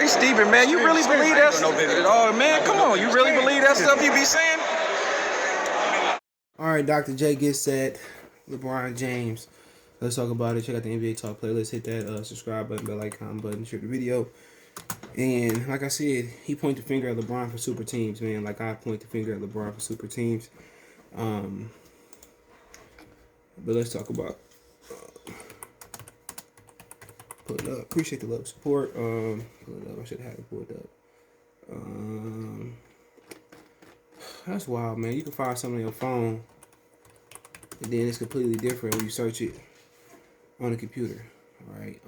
Steven, man. You really believe that stuff? Oh, man, come on. You really believe that stuff you be saying? All right, Dr.J gets set. LeBron James. Let's talk about it. Check out the NBA Talk playlist. Hit that subscribe button, bell icon button, share the video. And like I said, he pointed the finger at LeBron for super teams, man. Like I point the finger at LeBron for super teams. But let's talk about. Pull it up. Appreciate the love support. Pull it up. I should have had it pulled up. That's wild, man. You can find something on your phone, and then it's completely different when you search it on the computer. All right.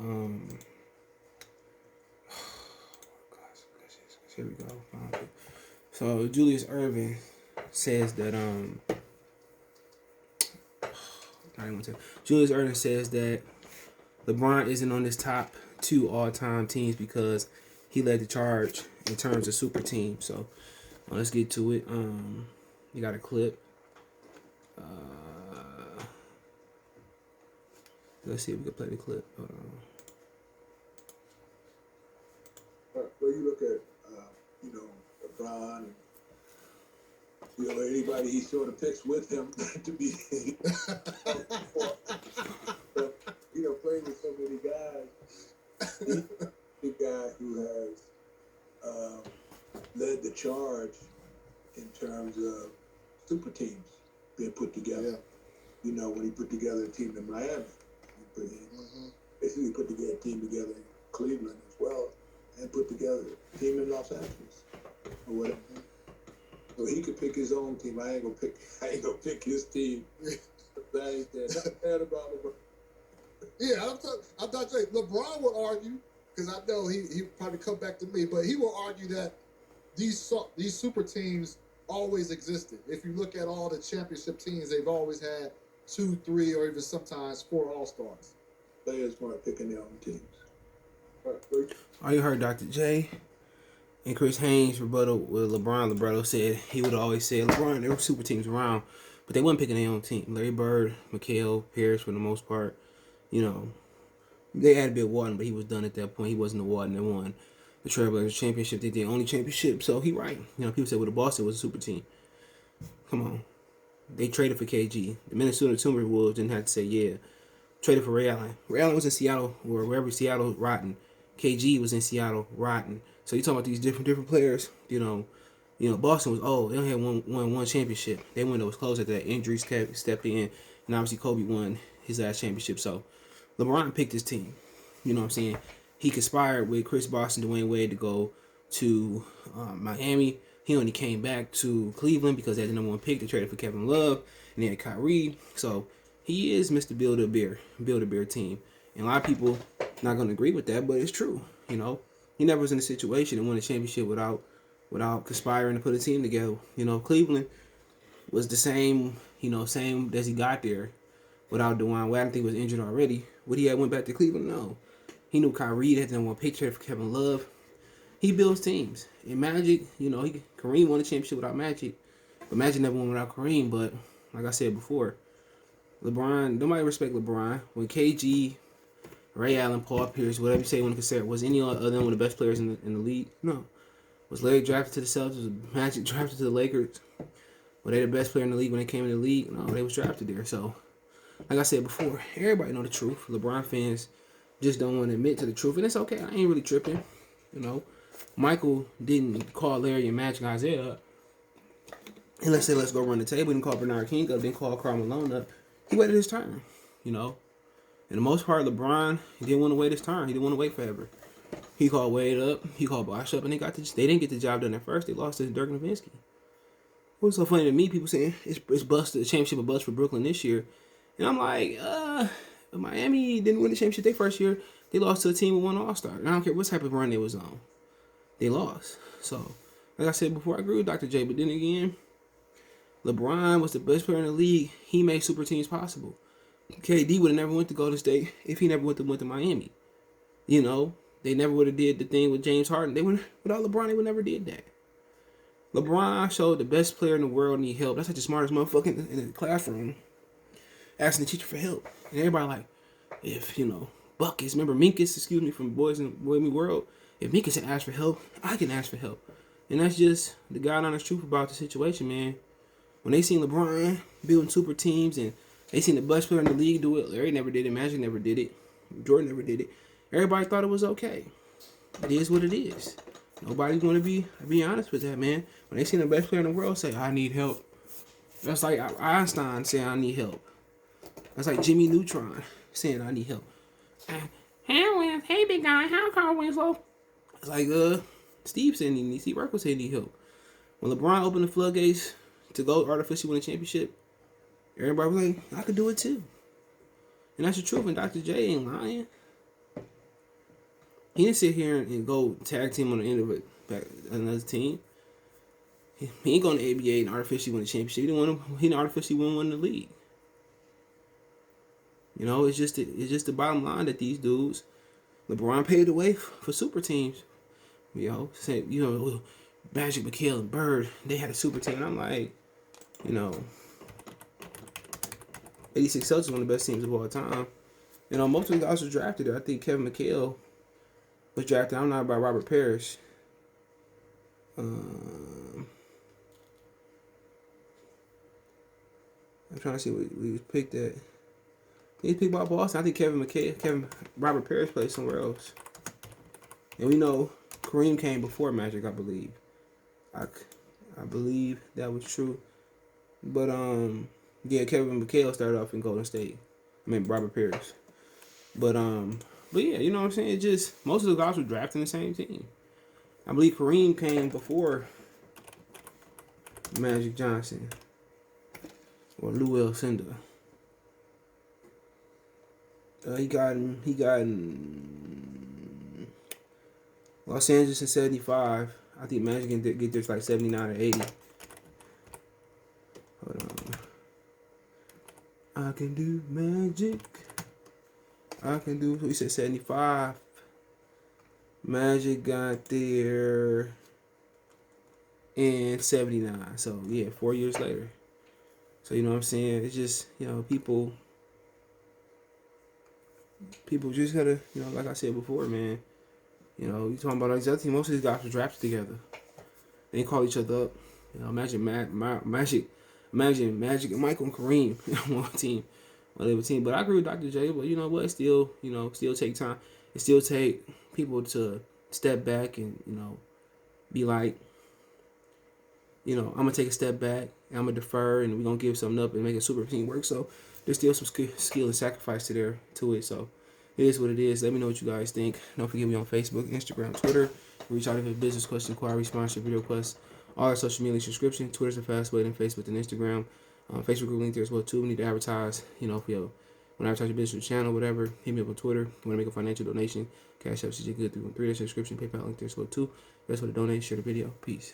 Here we go. Found it. So Julius Erving says that Julius Erving says that LeBron isn't on his top 2 all-time teams because he led the charge in terms of super teams. So let's get to it. You got a clip. Let's see if we can play the clip. Hold on. Well, you look at LeBron, and anybody he sort of picks with him to be, but playing with so many guys, he's the guy who has led the charge in terms of super teams being put together. Yeah. When he put together a team in Miami, basically put together a team together in Cleveland as well, and put together a team in Los Angeles or whatever. So he could pick his own team. I ain't gonna pick his team. Nothing bad about him. Yeah, I thought LeBron would argue, because I know he probably come back to me, but he will argue that these super teams always existed. If you look at all the championship teams, they've always had 2, 3, or even sometimes 4 All-Stars. Players weren't picking their own teams. Oh, you heard Dr. J and Chris Haynes rebuttal with LeBron. LeBron said he would always say, LeBron, there were super teams around, but they weren't picking their own team. Larry Bird, McHale, Parrish for the most part. They had Bill Walton, but he was done at that point. He wasn't the Walton that won the Trailblazers championship. They did the only championship, so he right. People said, well, the Boston was a super team. Come on. They traded for KG. The Minnesota Timberwolves didn't have to say, yeah. Traded for Ray Allen. Ray Allen was in Seattle, or wherever Seattle, rotten. KG was in Seattle, rotten. So you talking about these different players, Boston was old. They only had one championship. Their window was closed at that. Injuries stepped in, and obviously Kobe won his last championship. So LeBron picked his team. You know what I'm saying? He conspired with Chris Bosh and Dwayne Wade to go to Miami. He only came back to Cleveland because they had the number 1 pick. They traded for Kevin Love, and they had Kyrie. So he is Mr. Build-A-Bear team. And a lot of people not going to agree with that, but it's true. He never was in a situation and won a championship without conspiring to put a team together. Cleveland was the same as he got there without Dwayne Wade. I think he was injured already. Would he have went back to Cleveland? No. He knew Kyrie had the number 1 pick, traded for Kevin Love. He builds teams. And Magic, Kareem won a championship without Magic, but Magic never won without Kareem. But like I said before, LeBron, nobody respect LeBron. When KG, Ray Allen, Paul Pierce, whatever you say you want to consider, was any other than one of the best players in the league? No. Was Larry drafted to the Celtics? Was Magic drafted to the Lakers? Were they the best player in the league when they came in the league? No, they was drafted there. So, like I said before, everybody know the truth. LeBron fans just don't want to admit to the truth, and it's okay. I ain't really tripping. Michael didn't call Larry and Magic Isaiah up. And let's say, let's go run the table. He didn't call Bernard King up. Didn't call Karl Malone up. He waited his turn, And the most part, LeBron, he didn't want to wait his turn. He didn't want to wait forever. He called Wade up. He called Bosh up, and they didn't get the job done at first. They lost to Dirk Nowitzki. What's so funny to me, people saying it's busted, the championship a bust for Brooklyn this year. And I'm like, Miami didn't win the championship their first year. They lost to a team with 1 All-Star. And I don't care what type of run they was on. They lost. So, like I said before, I agree with Dr. J. But then again, LeBron was the best player in the league. He made super teams possible. KD would have never went to Golden State if he never went to Miami. They never would have did the thing with James Harden. Without LeBron, they would never did that. LeBron showed the best player in the world need help. That's like the smartest motherfucker in the classroom asking the teacher for help. And everybody like, if, Buckets, remember Minkus, from Boy Meets World? If me can ask for help, I can ask for help. And that's just the God honest truth about the situation, man. When they seen LeBron building super teams and they seen the best player in the league do it, Larry never did it, Magic never did it, Jordan never did it. Everybody thought it was okay. It is what it is. Nobody's going to be honest with that, man. When they seen the best player in the world say, I need help. That's like Einstein saying, I need help. That's like Jimmy Neutron saying, I need help. Hey, big guy, how Carl Winslow? It's like Steve saying he needs. Steve Urkel saying he need help. When LeBron opened the floodgates to go artificially win a championship, everybody was like, I could do it too. And that's the truth. And Dr. J ain't lying. He didn't sit here and go tag team on the end of it back another team. He ain't going to ABA and artificially win a championship. He didn't artificially win the league. You know, it's just the bottom line that these dudes, LeBron paved the way for super teams. You know, say, you know, Magic, McHale, and Bird, they had a super team. And I'm like, you know, 86 Celtics is one of the best teams of all time. You know, most of the guys were drafted. I think Kevin McHale was drafted. I'm not by Robert Parrish. I'm trying to see what we picked at. He picked by Boston. I think Robert Parrish played somewhere else. And we know Kareem came before Magic, I believe. I believe that was true. But yeah, Kevin McHale started off in Golden State. I mean Robert Parrish. But yeah, you know what I'm saying? It just most of the guys were drafted in the same team. I believe Kareem came before Magic Johnson or Lou Alcindor. He got in Los Angeles in 75. I think Magic can get there like 79 or 80. Hold on. I can do magic. I can do, he said 75. Magic got there in 79. So, yeah, 4 years later. So, you know what I'm saying? It's just, you know, people just gotta, you know, like I said before, man, you know, you talking about these other teams, most of these guys were drafted together. They call each other up. You know, imagine Magic and Michael and Kareem on one team, on every team. But I agree with Dr. J, but you know what, still take time. It still take people to step back and, you know, be like, you know, I'm going to take a step back, and I'm going to defer, and we're going to give something up and make a super team work. So there's still some skill and sacrifice to it. So it is what it is. Let me know what you guys think. Don't forget me on Facebook, Instagram, Twitter. Reach out if you have business question, inquiry, sponsorship, video requests, all our social media subscription. Twitter's the fast way than Facebook and Instagram. Facebook group link there as well too. We need to advertise. You know, if you want to advertise your business channel, whatever, hit me up on Twitter. You want to make a financial donation, Cash App, CJ Good 313. Subscription, PayPal link there as well too. That's what to donate. Share the video. Peace.